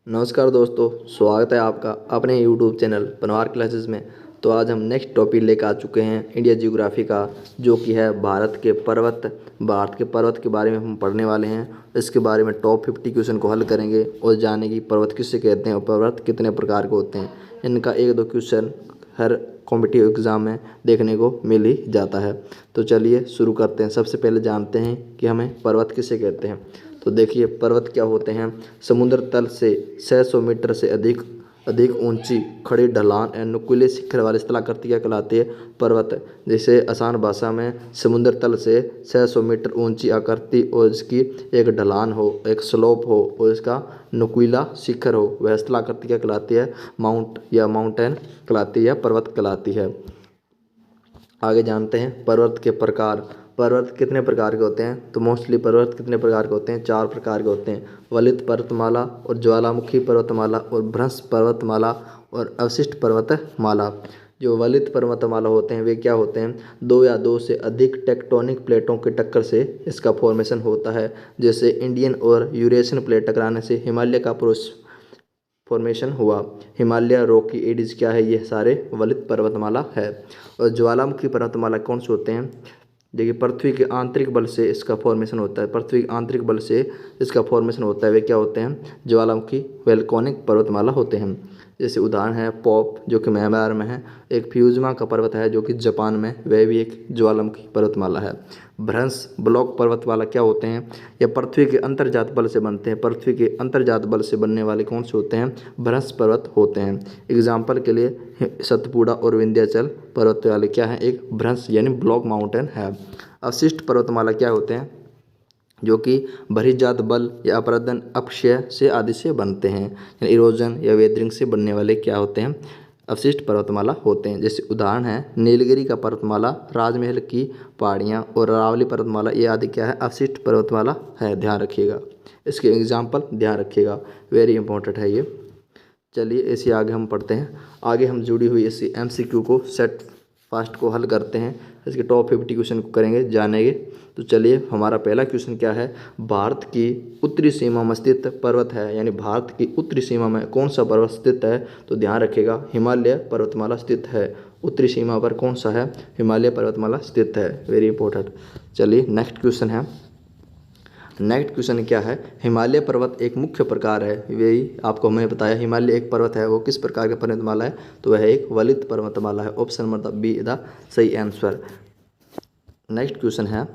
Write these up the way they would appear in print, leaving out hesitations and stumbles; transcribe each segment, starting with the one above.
नमस्कार दोस्तों, स्वागत है आपका अपने यूट्यूब चैनल पनवार क्लासेस में। तो आज हम नेक्स्ट टॉपिक लेकर आ चुके हैं इंडिया जियोग्राफी का, जो कि है भारत के पर्वत के बारे में हम पढ़ने वाले हैं। इसके बारे में टॉप 50 क्वेश्चन को हल करेंगे और जानेंगे कि पर्वत किससे कहते हैं और पर्वत कितने प्रकार के होते हैं। इनका एक दो क्वेश्चन हर कॉम्पिटिटिव एग्ज़ाम में देखने को मिल ही जाता है। तो चलिए शुरू करते हैं। सबसे पहले जानते हैं कि हमें पर्वत किसे कहते हैं। तो देखिए, पर्वत क्या होते हैं। समुद्र तल से 600 मीटर से अधिक ऊंची खड़ी ढलान एवं नुकीले शिखर वाली स्थलाकृति क्या कहलाती है, पर्वत। जैसे आसान भाषा में समुद्र तल से 600 मीटर ऊंची आकृति और इसकी एक ढलान हो, एक स्लोप हो और इसका नुकीला शिखर हो, वह स्थलाकृति क्या कहलाती है, माउंटेन कहलाती है या पर्वत कहलाती है। आगे जानते हैं पर्वत के प्रकार। पर्वत कितने प्रकार के होते हैं। तो मोस्टली पर्वत कितने प्रकार के होते हैं, 4 प्रकार के होते हैं। वलित पर्वतमाला और ज्वालामुखी पर्वतमाला और भ्रंश पर्वतमाला और अवशिष्ट पर्वतमाला। जो वलित पर्वतमाला होते हैं वे क्या होते हैं, 2 या 2 से अधिक टेक्टोनिक प्लेटों की टक्कर से इसका फॉर्मेशन होता है। जैसे इंडियन और यूरेशियन प्लेट टकराने से हिमालय का फॉर्मेशन हुआ। हिमालय, रॉकी एडिज क्या है, ये सारे वलित पर्वतमाला है। और ज्वालामुखी पर्वतमाला कौन से होते हैं। देखिए, पृथ्वी के आंतरिक बल से इसका फॉर्मेशन होता है। पृथ्वी के आंतरिक बल से इसका फॉर्मेशन होता है, वे क्या होते हैं, ज्वालामुखी वोल्केनिक पर्वतमाला होते हैं। जैसे उदाहरण है पॉप, जो कि म्यांमार में है। एक फ्यूजमा का पर्वत है जो कि जापान में, वह भी एक ज्वालामुखी पर्वतमाला है। भ्रंश ब्लॉक पर्वतमाला क्या होते हैं, यह पृथ्वी के अंतर्जात बल से बनते हैं। पृथ्वी के अंतर्जात बल से बनने वाले कौन से होते हैं, भ्रंश पर्वत होते हैं। एग्जाम्पल के लिए सतपुड़ा और विंध्याचल पर्वत वाले क्या है, एक भ्रंश यानी ब्लॉक माउंटेन है। अवशिष्ट पर्वतमाला क्या होते हैं, जो कि बहिर्जात बल या अपरदन अपक्षय से आदि से बनते हैं, यानी इरोजन या वेदरिंग से बनने वाले क्या होते हैं, अवशिष्ट पर्वतमाला होते हैं। जैसे उदाहरण है नीलगिरी का पर्वतमाला, राजमहल की पहाड़ियाँ और अरावली पर्वतमाला, ये आदि क्या है, अवशिष्ट पर्वतमाला है। ध्यान रखिएगा, इसके एग्जाम्पल ध्यान रखिएगा, वेरी इंपॉर्टेंट है ये। चलिए इसी आगे हम पढ़ते हैं। आगे हम जुड़ी हुई इसी MCQ को सेट फास्ट को हल करते हैं। इसके टॉप 50 क्वेश्चन को करेंगे, जानेंगे। तो चलिए, हमारा पहला क्वेश्चन क्या है, भारत की उत्तरी सीमा में स्थित पर्वत है, यानी भारत की उत्तरी सीमा में कौन सा पर्वत स्थित है। तो ध्यान रखिएगा, हिमालय पर्वतमाला स्थित है। उत्तरी सीमा पर कौन सा है, हिमालय पर्वतमाला स्थित है, वेरी इंपॉर्टेंट। चलिए नेक्स्ट क्वेश्चन है। नेक्स्ट क्वेश्चन क्या है, हिमालय पर्वत एक मुख्य प्रकार है। यही आपको मैंने बताया, हिमालय एक पर्वत है, वो किस प्रकार का पर्वतमाला है, तो वह एक वलित पर्वतमाला है। ऑप्शन नंबर बी द सही आंसर। नेक्स्ट क्वेश्चन है।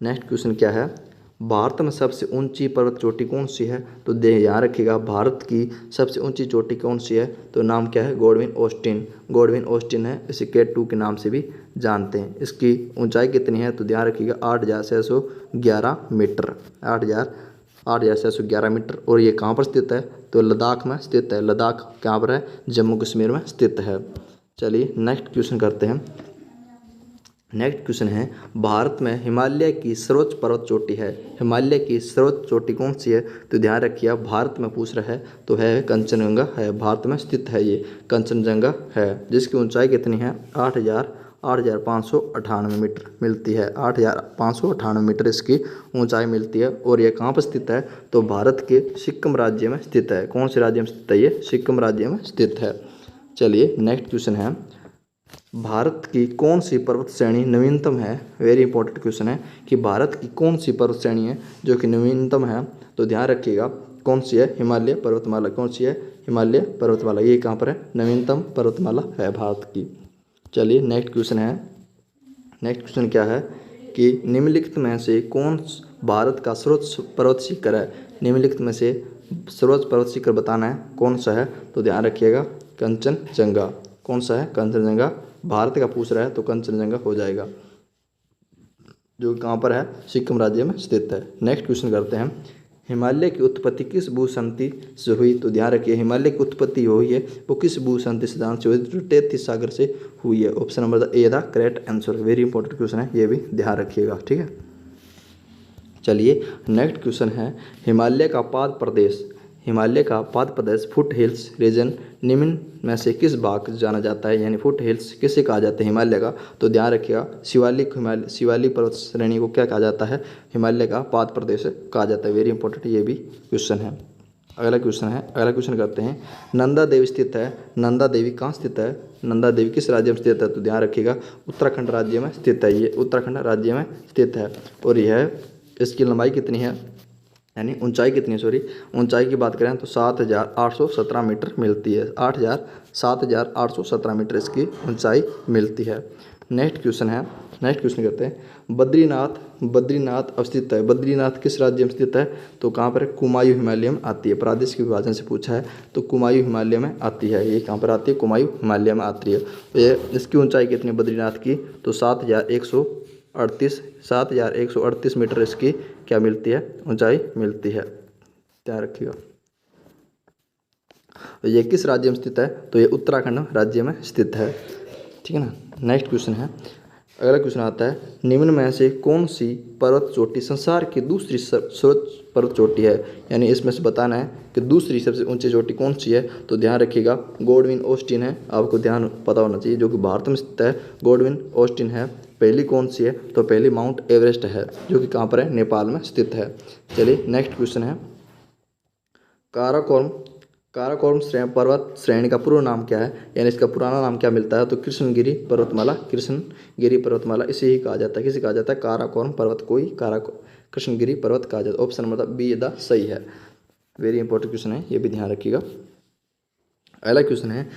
नेक्स्ट क्वेश्चन क्या है, भारत में सबसे ऊंची पर्वत चोटी कौन सी है। तो याद रखिएगा, भारत की सबसे ऊंची चोटी कौन सी है, तो नाम क्या है, गॉडविन ऑस्टिन। गॉडविन ऑस्टिन है, इसे K2 के नाम से भी जानते हैं। इसकी ऊंचाई कितनी है, तो ध्यान रखिएगा 8,611 मीटर, 8,611 मीटर। और ये कहाँ पर स्थित है, तो लद्दाख में स्थित है। लद्दाख कहाँ पर है, जम्मू कश्मीर में स्थित है। चलिए नेक्स्ट क्वेश्चन करते हैं। नेक्स्ट क्वेश्चन है, भारत में हिमालय की सर्वोच्च पर्वत चोटी है। हिमालय की सर्वोच्च चोटी कौन सी है, तो ध्यान रखिए, भारत में पूछ रहा है तो है कंचनजंगा है। भारत में स्थित है ये कंचनजंगा है, जिसकी ऊंचाई कितनी है, 8,598 मीटर मिलती है। 8,598 मीटर इसकी ऊंचाई मिलती है। और ये कहाँ पर स्थित है, तो भारत के सिक्किम राज्य में स्थित है। कौन से राज्य में स्थित है, ये सिक्किम राज्य में स्थित है। चलिए नेक्स्ट क्वेश्चन है, भारत की कौन सी पर्वत श्रेणी नवीनतम है। वेरी इंपॉर्टेंट क्वेश्चन है कि भारत की कौन सी पर्वत श्रेणी है जो कि नवीनतम है। तो ध्यान रखिएगा कौन सी है, हिमालय पर्वतमाला। कौन सी है, हिमालय पर्वतमाला। ये कहाँ पर है, नवीनतम पर्वतमाला है भारत की। चलिए नेक्स्ट क्वेश्चन है। नेक्स्ट क्वेश्चन क्या है कि निम्नलिखित में से कौन भारत का सर्वोच्च पर्वत शिखर है। निम्नलिखित में से सर्वोच्च पर्वत शिखर बताना है, कौन सा है। तो ध्यान रखिएगा कंचनजंगा। कौन सा है, कंचनजंगा। भारत का पूछ रहा है तो कंचनजंगा हो जाएगा, जो कहाँ पर है, सिक्किम राज्य में स्थित है। नेक्स्ट क्वेश्चन करते हैं, हिमालय की उत्पत्ति किस भूसंधि से हुई। तो ध्यान रखिए, हिमालय की उत्पत्ति हुई है वो किस भूसंधि सिद्धांत से हुई, जो टेथिस सागर से हुई है। Option number A the correct answer. Very important question है, ये भी ध्यान रखिएगा, ठीक है। चलिए नेक्स्ट क्वेश्चन है, हिमालय का पाद प्रदेश। हिमालय का पाद प्रदेश फुट हिल्स रीजन निम्न में से किस भाग को जाना जाता है, यानी फुट हिल्स किसे कहा जाता है हिमालय का। तो ध्यान रखिएगा, शिवालिक पर्वत श्रेणी को क्या कहा जाता है, हिमालय का पाद प्रदेश कहा जाता है। वेरी इंपॉर्टेंट ये भी क्वेश्चन है। अगला क्वेश्चन करते हैं, नंदा देवी स्थित है, नंदा देवी कहाँ स्थित है, नंदा देवी किस राज्य में स्थित है, तो ध्यान रखिएगा उत्तराखंड राज्य में स्थित है, ये उत्तराखंड राज्य में स्थित है। और यह इसकी लंबाई कितनी है, यानी ऊंचाई कितनी है, सॉरी ऊंचाई की बात करें तो 7,817 मीटर मिलती है, 7,817 मीटर इसकी ऊंचाई मिलती है। नेक्स्ट क्वेश्चन करते हैं, बद्रीनाथ अवस्थित है, बद्रीनाथ किस राज्य में स्थित है, तो कहाँ पर कुमायूं हिमालय में आती है, प्रादेशिक विभाजन से पूछा है तो कुमायूं हिमालय में आती है, ये कहाँ पर आती है, कुमायूं हिमालय में आती है। तो ये इसकी ऊंचाई कितनी है बद्रीनाथ की, तो 7,138 मीटर इसकी क्या मिलती है, ऊंचाई मिलती है, ध्यान रखिएगा। तो ये किस राज्य में स्थित है, तो ये उत्तराखंड राज्य में स्थित है, ठीक है ना। नेक्स्ट क्वेश्चन है, अगला क्वेश्चन आता है, निम्न में से कौन सी पर्वत चोटी संसार की दूसरी सर्वोच्च पर्वत चोटी है, यानी इसमें से बताना है कि दूसरी सबसे ऊंची चोटी कौन सी है, तो ध्यान रखिएगा गोडविन ऑस्टिन है, आपको ध्यान पता होना चाहिए, जो कि भारत में स्थित है, गोडविन ऑस्टिन है। पहली कौन सी है, तो पहली माउंट एवरेस्ट है, जो कि कहाँ पर है, नेपाल में स्थित है। चलिए नेक्स्ट क्वेश्चन है, काराकोरम पर्वत श्रेणी का पूर्ण नाम क्या है, यानी इसका पुराना नाम क्या मिलता है, तो कृष्णगिरी पर्वतमाला इसे ही कहा जाता है, किसे कहा जाता है, काराकोरम पर्वत को ही कृष्णगिरी पर्वत कहा जाता है। ऑप्शन मतलब बी द सही है, वेरी इंपॉर्टेंट क्वेश्चन है, ये भी ध्यान रखिएगा। अगला क्वेश्चन है,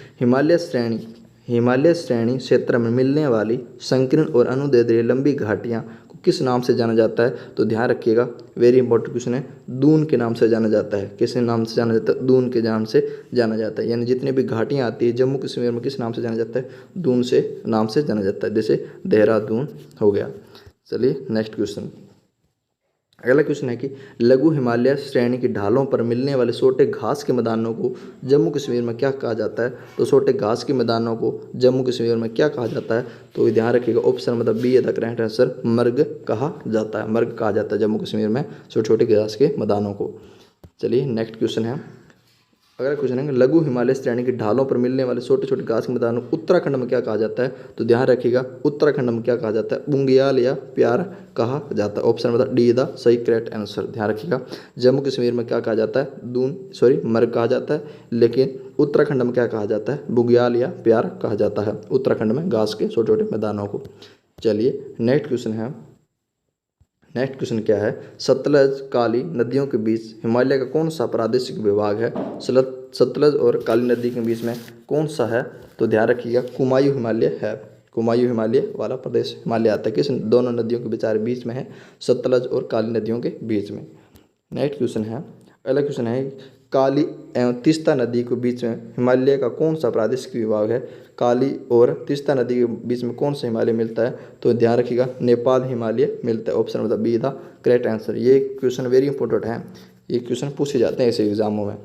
हिमालय श्रेणी क्षेत्र में मिलने वाली संकीर्ण और अनुदैर्ध्य लंबी घाटियाँ को किस नाम से जाना जाता है, तो ध्यान रखिएगा, वेरी इंपॉर्टेंट क्वेश्चन है, दून के नाम से जाना जाता है, किस नाम से जाना जाता है, दून के नाम से जाना जाता है, यानी जितनी भी घाटियाँ आती है जम्मू कश्मीर में किस नाम से जाना जाता है, दून से नाम से जाना जाता है, जैसे देहरादून हो गया। चलिए नेक्स्ट क्वेश्चन, अगला क्वेश्चन है कि लघु हिमालय श्रेणी की ढालों पर मिलने वाले छोटे घास के मैदानों को जम्मू कश्मीर में क्या कहा जाता है, तो छोटे घास के मैदानों को जम्मू कश्मीर में क्या कहा जाता है, तो ध्यान रखिएगा ऑप्शन मतलब बी है द करेक्ट आंसर, मर्ग कहा जाता है, मर्ग कहा जाता है जम्मू कश्मीर में छोटे छोटे घास के मैदानों को। चलिए नेक्स्ट क्वेश्चन है, अगला क्वेश्चन है, लघु हिमालय श्रेणी की ढालों पर मिलने वाले छोटे छोटे घास के मैदानों को उत्तराखंड में क्या कहा जाता है, तो ध्यान रखिएगा उत्तराखंड में क्या कहा जाता है, बुंगियाल या प्यार कहा जाता है। ऑप्शन मतलब डी द सही करेक्ट आंसर, ध्यान रखिएगा। जम्मू कश्मीर में क्या कहा जाता है, मर्ग कहा जाता है, लेकिन उत्तराखंड में क्या कहा जाता है, बुंगियाल या प्यार कहा जाता है उत्तराखंड में घास के छोटे छोटे मैदानों को। चलिए नेक्स्ट क्वेश्चन क्या है, सतलज काली नदियों के बीच हिमालय का कौन सा प्रादेशिक विभाग है, सतलज और काली नदी के बीच में कौन सा है, तो ध्यान रखिएगा कुमायूं हिमालय है, कुमायूं हिमालय वाला प्रदेश हिमालय आता है, किस दोनों नदियों के बेचारे बीच में है, सतलज और काली नदियों के बीच में। नेक्स्ट क्वेश्चन है, अगला क्वेश्चन है, काली एवं तीस्ता नदी के बीच में हिमालय का कौन सा प्रादेशिक विभाग है, काली और तीस्ता नदी के बीच में कौन सा हिमालय मिलता है, तो ध्यान रखिएगा नेपाल हिमालय मिलता है। ऑप्शन मतलब बी द करेक्ट आंसर, ये क्वेश्चन वेरी इंपॉर्टेंट है, ये क्वेश्चन पूछे जाते हैं ऐसे एग्जामों में।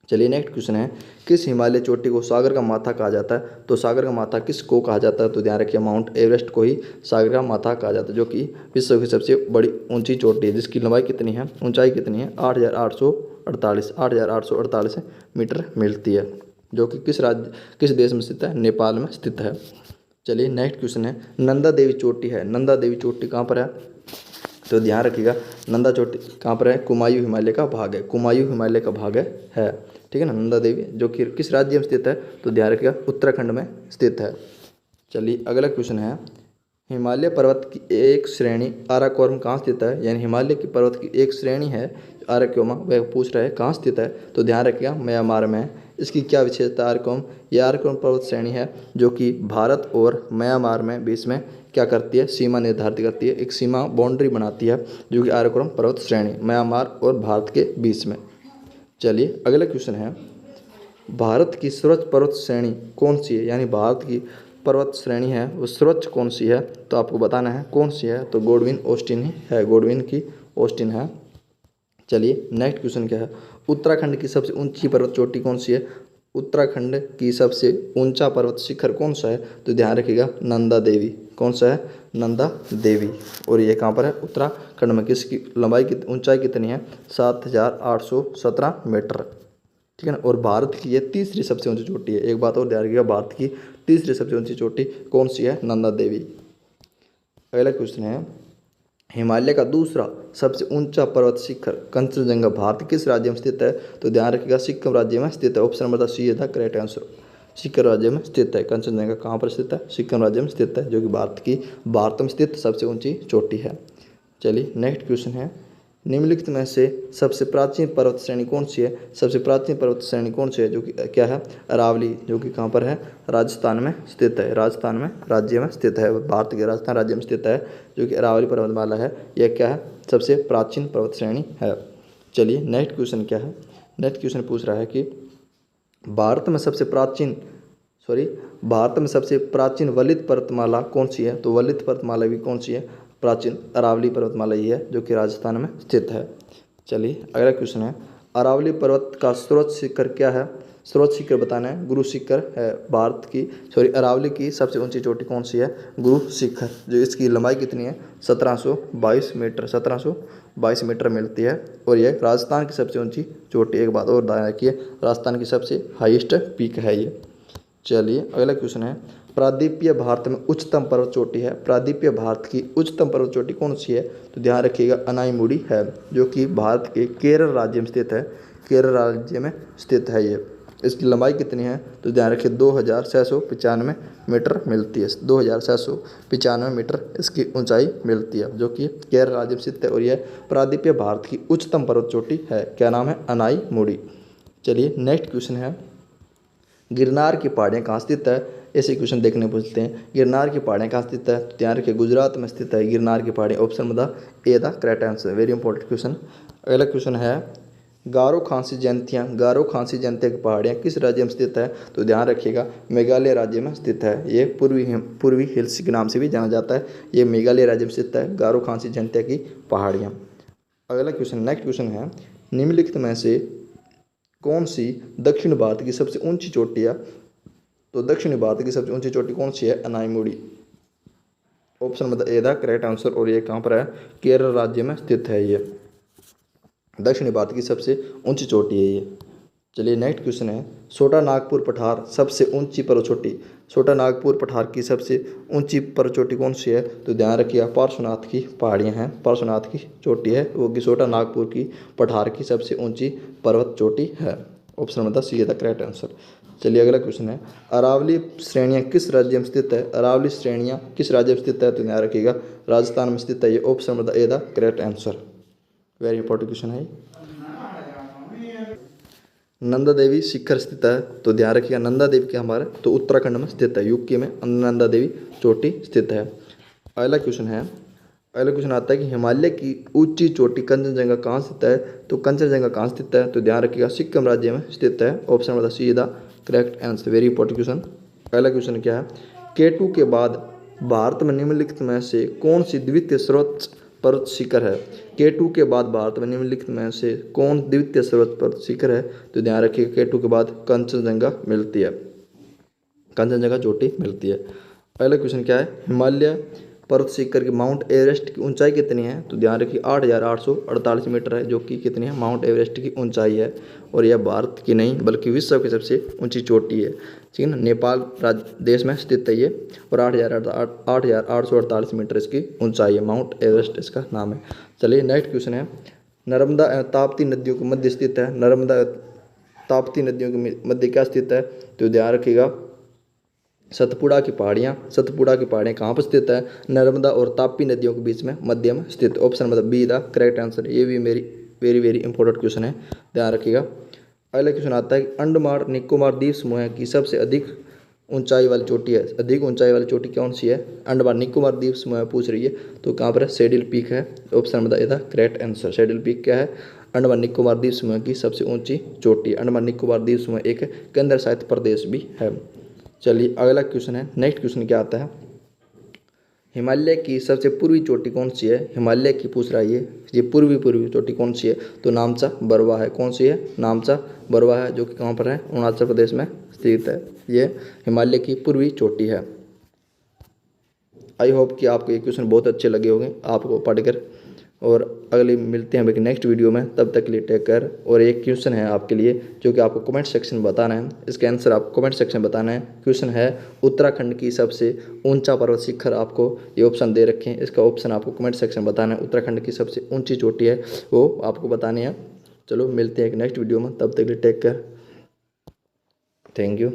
चलिए नेक्स्ट क्वेश्चन है, किस हिमालय चोटी को सागर का माथा कहा जाता है, तो सागर का माथा किसको कहा जाता है, तो ध्यान रखिए माउंट एवरेस्ट को ही सागर का माथा कहा जाता है, जो कि विश्व की सबसे बड़ी ऊंची चोटी है, जिसकी लंबाई कितनी है, ऊंचाई कितनी है, 8,848 मीटर मिलती है, जो कि किस देश में स्थित है, नेपाल में स्थित है। चलिए नेक्स्ट क्वेश्चन है, नंदा देवी चोटी है, नंदा देवी चोटी कहाँ पर है, तो ध्यान रखिएगा नंदा चोटी कहाँ पर है, कुमायूं हिमालय का भाग है, कुमायूं हिमालय का भाग है, ठीक है ना। नंदा देवी जो कि किस राज्य में स्थित है, तो ध्यान रखिएगा उत्तराखंड में स्थित है। चलिए अगला क्वेश्चन है, हिमालय पर्वत की एक श्रेणी आराकोरम कहाँ स्थित है, यानी हिमालय की पर्वत की एक श्रेणी है आराकोरम, वह पूछ रहा है कहाँ स्थित है, तो ध्यान रखिएगा म्यांमार में। इसकी क्या विशेषता, आराकोरम यह आराकोरम पर्वत श्रेणी है जो कि भारत और म्यांमार में बीच में क्या करती है, सीमा निर्धारित करती है, एक सीमा बाउंड्री बनाती है, जो कि आराकोरम पर्वत श्रेणी म्यांमार और भारत के बीच में। चलिए अगला क्वेश्चन है, भारत की सर्वोच्च पर्वत श्रेणी कौन सी है, यानी भारत की पर्वत श्रेणी है वो सर्वोच्च कौन सी है, तो आपको बताना है कौन सी है, तो गोडविन ऑस्टिन ही है, गोडविन की ऑस्टिन है। चलिए नेक्स्ट क्वेश्चन क्या है, उत्तराखंड की सबसे ऊंची पर्वत चोटी कौन सी है, उत्तराखंड की सबसे ऊंचा पर्वत शिखर कौन सा है, तो ध्यान रखिएगा नंदा देवी, कौन सा है, नंदा देवी, और ये कहाँ पर है, उत्तराखंड में, किसकी लंबाई की ऊंचाई कितनी है, 7,817 मीटर, ठीक है ना। और भारत की ये तीसरी सबसे ऊंची चोटी है, एक बात और ध्यान रखिएगा, भारत की तीसरी सबसे ऊंची चोटी कौन सी है, नंदा देवी। अगला क्वेश्चन है, हिमालय का दूसरा सबसे ऊंचा पर्वत शिखर कंचनजंगा भारत के किस राज्य में स्थित है? तो ध्यान रखिएगा सिक्किम राज्य में स्थित है। ऑप्शन नंबर सी है करेक्ट आंसर। सिक्किम राज्य में स्थित है कंचनजंगा। कहाँ पर स्थित है? सिक्किम राज्य में स्थित है, जो कि भारत में स्थित सबसे ऊंची चोटी है। चलिए नेक्स्ट क्वेश्चन है, निम्नलिखित में से सबसे प्राचीन पर्वत श्रेणी कौन सी है? सबसे प्राचीन पर्वत श्रेणी कौन सी है? जो कि क्या है? अरावली, जो कि कहाँ पर है? राजस्थान में स्थित है। राजस्थान में राज्य में स्थित है, भारत के राजस्थान राज्य में स्थित है, जो कि अरावली पर्वतमाला है। यह क्या है? सबसे प्राचीन पर्वत श्रेणी है। चलिए नेक्स्ट क्वेश्चन क्या है? नेक्स्ट क्वेश्चन पूछ रहा है कि भारत में सबसे प्राचीन वलित पर्वतमाला कौन सी है? तो वलित पर्वतमाला भी कौन सी है? प्राचीन अरावली पर्वतमाला ही है, जो कि राजस्थान में स्थित है। चलिए अगला क्वेश्चन है, अरावली पर्वत का स्रोत शिखर क्या है? स्रोत शिखर बताना है। गुरु शिखर है अरावली की सबसे ऊंची चोटी कौन सी है? गुरु शिखर, जो इसकी लंबाई कितनी है? 1722 मीटर, 1722 मीटर मिलती है, और यह राजस्थान की सबसे ऊंची चोटी। एक बात और ध्यान रखिए, राजस्थान की सबसे हाईएस्ट पीक है ये। चलिए अगला क्वेश्चन है, प्रायद्वीपीय भारत में उच्चतम पर्वत चोटी है। प्रायद्वीपीय भारत की उच्चतम पर्वत चोटी कौन सी है? तो ध्यान रखिएगा अनाईमुड़ी है, जो कि भारत के केरल राज्य में स्थित है। केरल राज्य में स्थित है ये। इसकी लंबाई कितनी है? तो ध्यान रखिए 2695 मीटर मिलती है। 2695 मीटर इसकी ऊंचाई मिलती है, जो कि केरल राज्य में स्थित है, और यह प्रायद्वीपीय भारत की उच्चतम पर्वत चोटी है। क्या नाम है? अनाईमुड़ी। चलिए नेक्स्ट क्वेश्चन है, गिरनार की पहाड़ियाँ कहाँ स्थित है? ऐसे क्वेश्चन देखने पूछते हैं। गिरनार की पहाड़ियाँ कहाँ स्थित है? तो ध्यान रखिए गुजरात में स्थित है गिरनार की पहाड़ियाँ। Option number A the correct answer, very important question. अगला क्वेश्चन है, गारो खासी जयंतिया की पहाड़ियाँ किस राज्य में स्थित है? तो ध्यान रखिएगा मेघालय राज्य में स्थित है। ये पूर्वी हिल्स के नाम से भी जाना जाता है। ये मेघालय राज्य में स्थित है गारो खासी जयंतिया की पहाड़ियाँ। अगला क्वेश्चन, नेक्स्ट क्वेश्चन है, निम्नलिखित में से कौन सी दक्षिण भारत की सबसे ऊंची चोटी है? तो दक्षिण भारत की सबसे ऊंची चोटी कौन सी है? Anamudi. Option number A the correct answer, और ये कहाँ पर है? केरल राज्य में स्थित है ये। दक्षिण भारत की सबसे ऊंची चोटी है ये। चलिए नेक्स्ट क्वेश्चन है, छोटा नागपुर पठार सबसे ऊंची पर्वतचोटी। छोटा नागपुर पठार की सबसे ऊंची पर्वतचोटी कौन सी है? तो ध्यान रखिएगा पार्श्वनाथ की पहाड़ियाँ हैं, पार्श्वनाथ की चोटी है वो, कि छोटा नागपुर की पठार की सबसे ऊंची पर्वत चोटी है। ऑप्शन नंबर सी है द करेक्ट आंसर। चलिए अगला क्वेश्चन है, अरावली श्रेणियाँ किस राज्य में स्थित है? अरावली श्रेणियाँ किस राज्य में स्थित है? तो ध्यान रखिएगा राजस्थान में स्थित है ये। Option number A the correct answer, very important question है। नंदा देवी शिखर स्थित है, तो ध्यान रखिएगा नंदा देवी के हमारे तो उत्तराखंड में स्थित है, यूके में नंदा देवी चोटी स्थित है। अगला क्वेश्चन आता है कि हिमालय की ऊंची चोटी कंचनजंगा कहाँ स्थित है? तो कंचनजंगा कहाँ स्थित है? तो ध्यान रखिएगा सिक्किम राज्य में स्थित है। Option number see the correct answer, very important question. अगला क्वेश्चन क्या है, केटू के बाद भारत में निम्नलिखित में से कौन सी द्वितीय सर्वोच्च पर्वत शिखर है? केटू के बाद भारत में निम्नलिखित में से कौन द्वितीय सर्वोच्च पर्वत शिखर है? तो ध्यान रखिएगा केटू के बाद कंचनजंगा मिलती है, कंचनजंगा चोटी मिलती है। अगला क्वेश्चन क्या है, हिमालय पर्वत शिखर की माउंट एवरेस्ट की ऊंचाई कितनी है? तो ध्यान रखिए 8848 मीटर है, जो कि कितनी है? माउंट एवरेस्ट की ऊंचाई है, और यह भारत की नहीं बल्कि विश्व की सबसे ऊंची चोटी है। ठीक है ना, नेपाल देश में स्थित है ये, और 8848 मीटर इसकी ऊंचाई है, माउंट एवरेस्ट इसका नाम है। चलिए नेक्स्ट क्वेश्चन है, नर्मदा एवं ताप्ती नदियों के मध्य स्थित है। नर्मदा ताप्ती नदियों के मध्य क्या स्थित है? तो ध्यान रखिएगा सतपुड़ा की पहाड़ियाँ कहाँ पर स्थित है? नर्मदा और ताप्ती नदियों के बीच में मध्य में स्थित। ऑप्शन मतलब बी द करेक्ट आंसर, ये भी मेरी वेरी इंपॉर्टेंट क्वेश्चन है, ध्यान रखिएगा। अगला क्वेश्चन आता है कि अंडमान निकोबार द्वीप समूह की सबसे अधिक ऊंचाई वाली चोटी है। अधिक ऊंचाई वाली चोटी कौन सी है? अंडमान निकोबार द्वीप समूह पूछ रही है, तो कहाँ पर है? सेडिल पीक है। Option number A the correct answer, Saddle Peak क्या है? अंडमान निकोबार द्वीप समूह की सबसे ऊंची चोटी। अंडमान निकोबार द्वीप समूह एक केंद्र शासित प्रदेश भी है। चलिए अगला क्वेश्चन है, नेक्स्ट क्वेश्चन क्या आता है, हिमालय की सबसे पूर्वी चोटी कौन सी है? हिमालय की पूछ रहा है ये पूर्वी चोटी कौन सी है? तो नामचा बरवा है। कौन सी है? नामचा बरवा है, जो कि कहाँ पर है? अरुणाचल प्रदेश में स्थित है। ये हिमालय की पूर्वी चोटी है। आई होप कि आपको ये क्वेश्चन बहुत अच्छे लगे होंगे, आपको पढ़कर और अगले मिलते हैं हम एक नेक्स्ट वीडियो में, तब तक के लिए टेक केयर। और एक क्वेश्चन है आपके लिए जो कि आपको कमेंट सेक्शन में बताना है, इसका आंसर आपको कमेंट सेक्शन में बताना है। क्वेश्चन है उत्तराखंड की सबसे ऊंचा पर्वत शिखर, आपको ये ऑप्शन दे रखे हैं, इसका ऑप्शन आपको कमेंट सेक्शन में बताना है। उत्तराखंड की सबसे ऊंची चोटी है वो आपको बतानी है। चलो मिलते हैं एक नेक्स्ट वीडियो में, तब तक के लिए टेक केयर, थैंक यू।